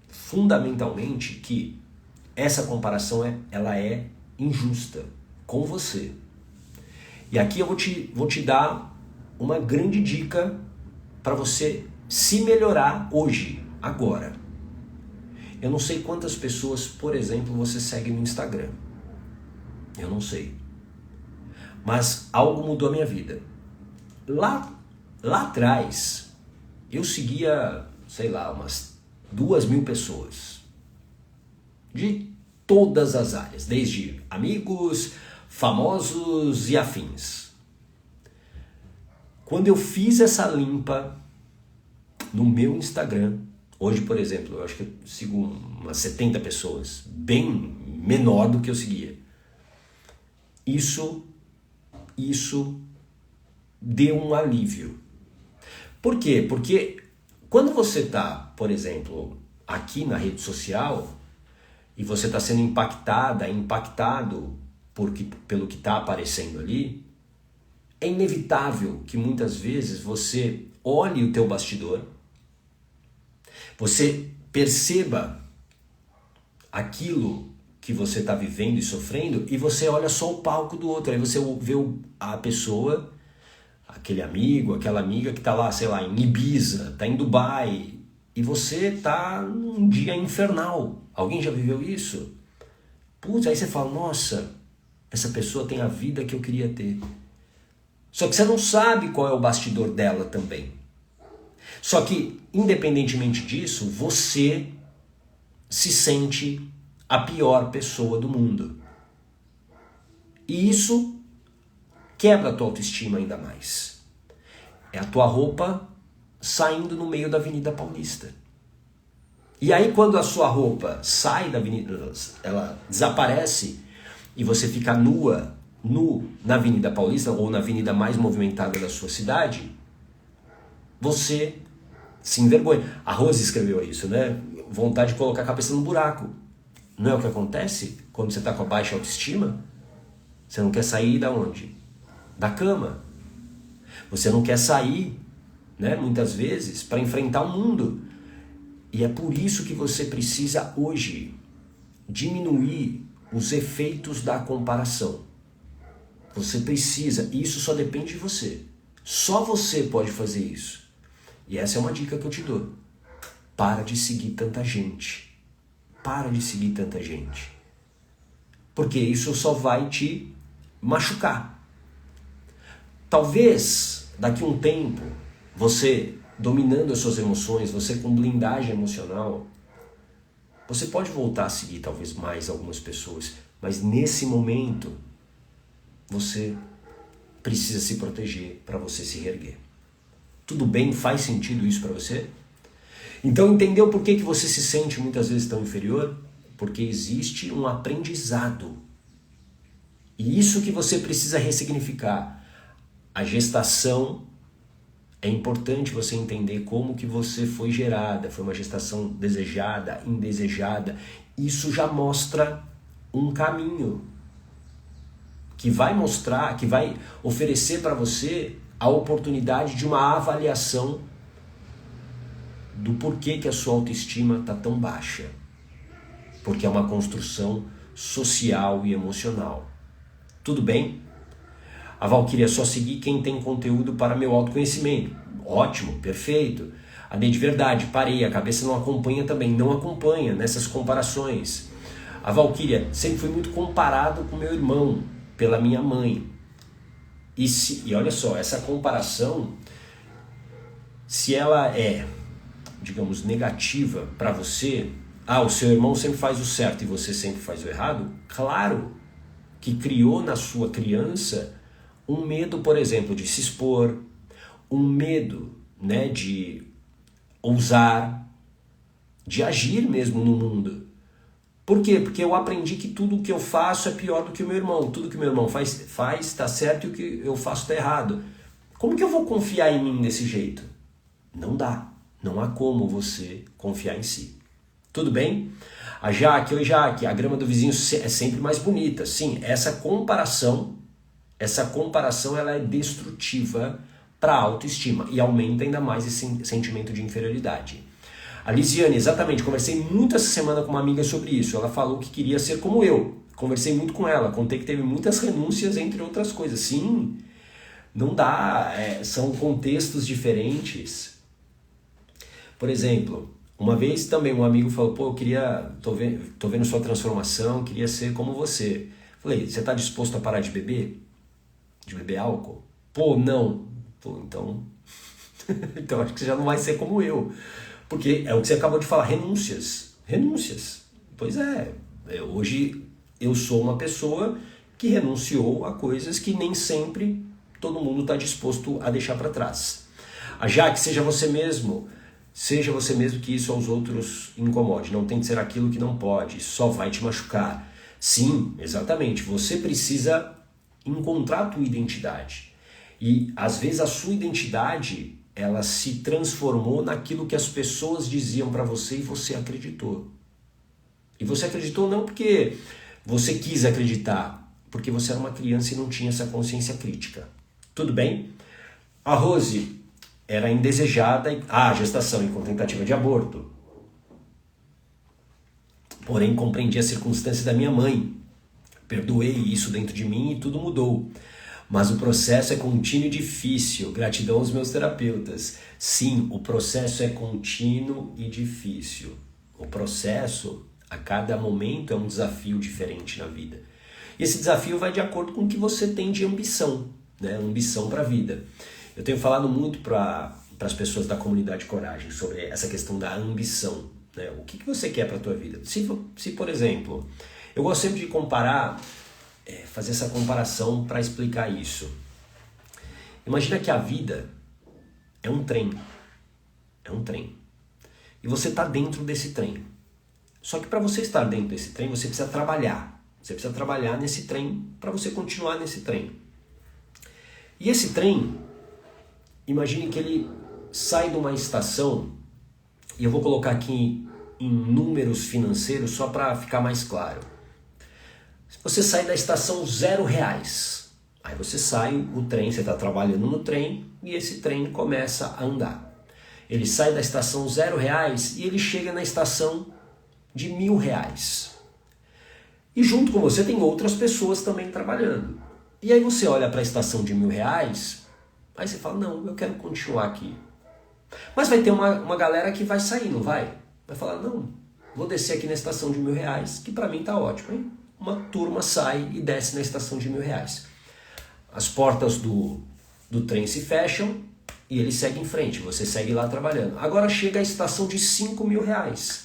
fundamentalmente que essa comparação ela é injusta com você. E aqui eu vou te dar uma grande dica para você se melhorar hoje, agora. Eu não sei quantas pessoas, por exemplo, você segue no Instagram. Eu não sei. Mas algo mudou a minha vida. Lá atrás, eu seguia, sei lá, umas 2.000 pessoas. De todas as áreas. Desde amigos, famosos e afins. Quando eu fiz essa limpa no meu Instagram, hoje, por exemplo, eu acho que eu sigo umas 70 pessoas, bem menor do que eu seguia. Isso deu um alívio. Por quê? Porque quando você está, por exemplo, aqui na rede social e você está sendo impactado pelo que está aparecendo ali, é inevitável que muitas vezes você olhe o teu bastidor, você perceba aquilo que você está vivendo e sofrendo e você olha só o palco do outro. Aí você vê a pessoa, aquele amigo, aquela amiga que está lá, sei lá, em Ibiza, está em Dubai e você está num dia infernal. Alguém já viveu isso? Putz, aí você fala, nossa, essa pessoa tem a vida que eu queria ter. Só que você não sabe qual é o bastidor dela também. Só que, independentemente disso, você se sente a pior pessoa do mundo. E isso quebra a tua autoestima ainda mais. É a tua roupa saindo no meio da Avenida Paulista. E aí quando a sua roupa sai da avenida, ela desaparece e você fica nu na Avenida Paulista ou na avenida mais movimentada da sua cidade, você se envergonha. A Rose escreveu isso, né? Vontade de colocar a cabeça no buraco. Não é o que acontece quando você está com a baixa autoestima? Você não quer sair da onde? Da cama. Você não quer sair, né, muitas vezes, para enfrentar o mundo. E é por isso que você precisa hoje diminuir os efeitos da comparação. Você precisa, e isso só depende de você. Só você pode fazer isso. E essa é uma dica que eu te dou. Para de seguir tanta gente. Para de seguir tanta gente. Porque isso só vai te machucar. Talvez, daqui a um tempo, você dominando as suas emoções, você com blindagem emocional, você pode voltar a seguir talvez mais algumas pessoas, mas nesse momento, você precisa se proteger para você se reerguer. Tudo bem? Faz sentido isso para você? Então entendeu por que você se sente muitas vezes tão inferior? Porque existe um aprendizado. E isso que você precisa ressignificar. A gestação, é importante você entender como que você foi gerada. Foi uma gestação desejada, indesejada. Isso já mostra um caminho que vai mostrar, que vai oferecer para você a oportunidade de uma avaliação do porquê que a sua autoestima está tão baixa. Porque é uma construção social e emocional. Tudo bem? A Valquíria, só seguir quem tem conteúdo para meu autoconhecimento. Ótimo, perfeito. A de verdade, parei, a cabeça não acompanha também. Não acompanha nessas comparações. A Valquíria, sempre fui muito comparado com meu irmão, pela minha mãe. E olha só, essa comparação, se ela é, digamos, negativa para você, o seu irmão sempre faz o certo e você sempre faz o errado, claro que criou na sua criança um medo, por exemplo, de se expor, um medo, né, de ousar, de agir mesmo no mundo. Por quê? Porque eu aprendi que tudo o que eu faço é pior do que o meu irmão. Tudo que o meu irmão faz está certo e o que eu faço está errado. Como que eu vou confiar em mim desse jeito? Não dá. Não há como você confiar em si. Tudo bem? A Jaque, oi Jaque, a grama do vizinho é sempre mais bonita. Sim, essa comparação ela é destrutiva para a autoestima e aumenta ainda mais esse sentimento de inferioridade. A Lisiane, exatamente, conversei muito essa semana com uma amiga sobre isso. Ela falou que queria ser como eu. Conversei muito com ela, contei que teve muitas renúncias, entre outras coisas. Sim, não dá, são contextos diferentes. Por exemplo, uma vez também um amigo falou, tô vendo sua transformação, queria ser como você. Falei, você está disposto a parar de beber? De beber álcool? Não. Então acho que você já não vai ser como eu. Porque é o que você acabou de falar, renúncias. Pois é, hoje eu sou uma pessoa que renunciou a coisas que nem sempre todo mundo está disposto a deixar para trás. A Jaque, seja você mesmo que isso aos outros incomode. Não tente ser aquilo que não pode, só vai te machucar. Sim, exatamente, você precisa encontrar a tua identidade. E às vezes a sua identidade, ela se transformou naquilo que as pessoas diziam para você e você acreditou. E você acreditou não porque você quis acreditar, porque você era uma criança e não tinha essa consciência crítica. Tudo bem? A Rose era indesejada, gestação e com tentativa de aborto. Porém, compreendi as circunstâncias da minha mãe. Perdoei isso dentro de mim e tudo mudou. Mas o processo é contínuo e difícil. Gratidão aos meus terapeutas. Sim, o processo é contínuo e difícil. O processo, a cada momento, é um desafio diferente na vida. E esse desafio vai de acordo com o que você tem de ambição, né? Ambição para a vida. Eu tenho falado muito para as pessoas da comunidade Coragem sobre essa questão da ambição, né? O que você quer para a tua vida? Se, por exemplo, eu gosto sempre de comparar, fazer essa comparação para explicar isso. Imagina que a vida é um trem. É um trem. E você está dentro desse trem. Só que para você estar dentro desse trem, você precisa trabalhar. Você precisa trabalhar nesse trem para você continuar nesse trem. E esse trem, imagine que ele sai de uma estação, e eu vou colocar aqui em números financeiros só para ficar mais claro. Se você sai da estação R$0, aí você sai, o trem, você está trabalhando no trem e esse trem começa a andar. Ele sai da estação R$0 e ele chega na estação de R$1.000. E junto com você tem outras pessoas também trabalhando. E aí você olha para a estação de R$1.000, aí você fala, não, eu quero continuar aqui. Mas vai ter uma galera que vai sair, não vai? Vai falar, não, vou descer aqui na estação de R$1.000, que para mim tá ótimo, hein? Uma turma sai e desce na estação de R$1.000. As portas do trem se fecham e ele segue em frente, você segue lá trabalhando. Agora chega a estação de R$5.000.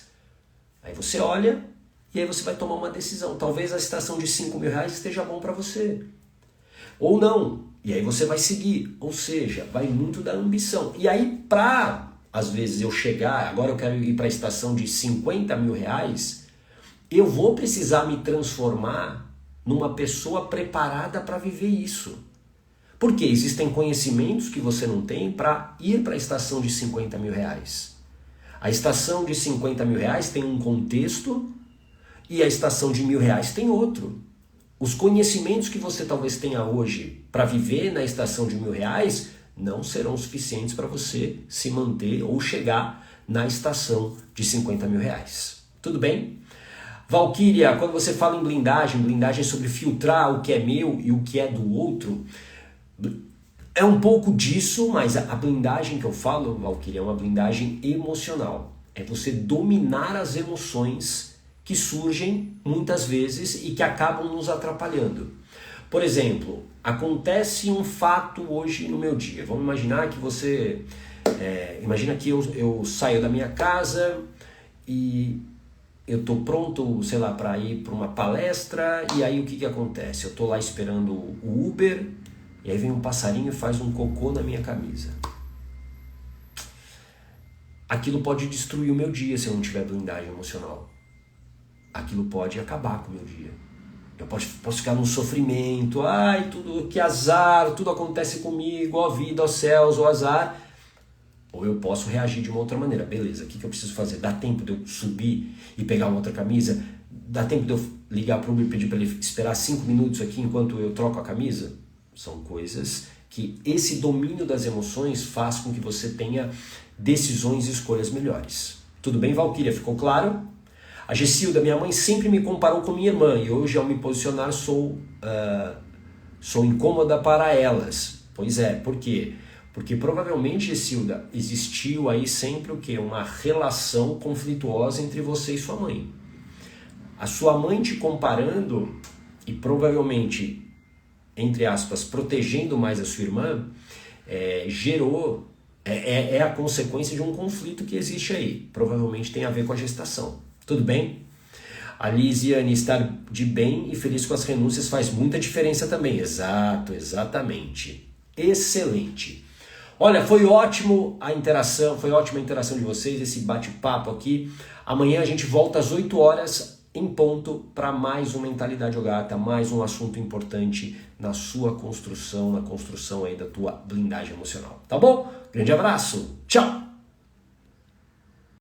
Aí você olha e aí você vai tomar uma decisão. Talvez a estação de R$5.000 esteja bom para você. Ou não. E aí você vai seguir. Ou seja, vai muito da ambição. E aí às vezes eu chegar, agora eu quero ir para a estação de R$50.000, eu vou precisar me transformar numa pessoa preparada para viver isso. Porque existem conhecimentos que você não tem para ir para a estação de R$50.000. A estação de R$50.000 tem um contexto e a estação de R$1.000 tem outro. Os conhecimentos que você talvez tenha hoje para viver na estação de R$1.000 não serão suficientes para você se manter ou chegar na estação de R$50.000. Tudo bem? Valquíria, quando você fala em blindagem sobre filtrar o que é meu e o que é do outro, é um pouco disso, mas a blindagem que eu falo, Valquíria, é uma blindagem emocional. É você dominar as emoções que surgem muitas vezes e que acabam nos atrapalhando. Por exemplo, acontece um fato hoje no meu dia. Vamos imaginar que você... imagina que eu saio da minha casa e eu estou pronto, sei lá, para ir para uma palestra, e aí o que acontece? Eu estou lá esperando o Uber, e aí vem um passarinho e faz um cocô na minha camisa. Aquilo pode destruir o meu dia se eu não tiver blindagem emocional. Aquilo pode acabar com o meu dia. Eu posso ficar num sofrimento, tudo que azar, tudo acontece comigo, ó vida, ó céus, ó azar. Ou eu posso reagir de uma outra maneira. Beleza, o que eu preciso fazer? Dá tempo de eu subir e pegar uma outra camisa? Dá tempo de eu ligar para o Uber e pedir para ele esperar 5 minutos aqui enquanto eu troco a camisa? São coisas que esse domínio das emoções faz com que você tenha decisões e escolhas melhores. Tudo bem, Valquíria? Ficou claro? A Gessilda, minha mãe sempre me comparou com minha irmã e hoje ao me posicionar sou incômoda para elas. Pois é, por quê? Porque provavelmente, Gessilda, existiu aí sempre o quê? Uma relação conflituosa entre você e sua mãe. A sua mãe te comparando e provavelmente, entre aspas, protegendo mais a sua irmã, gerou, a consequência de um conflito que existe aí. Provavelmente tem a ver com a gestação. Tudo bem? A Lisiane, estar de bem e feliz com as renúncias faz muita diferença também. Exato, exatamente. Excelente. Olha, foi ótima a interação de vocês, esse bate-papo aqui. Amanhã a gente volta às 8 horas em ponto para mais um Mentalidade Ogata, mais um assunto importante na sua construção, na construção aí da tua blindagem emocional. Tá bom? Grande abraço. Tchau.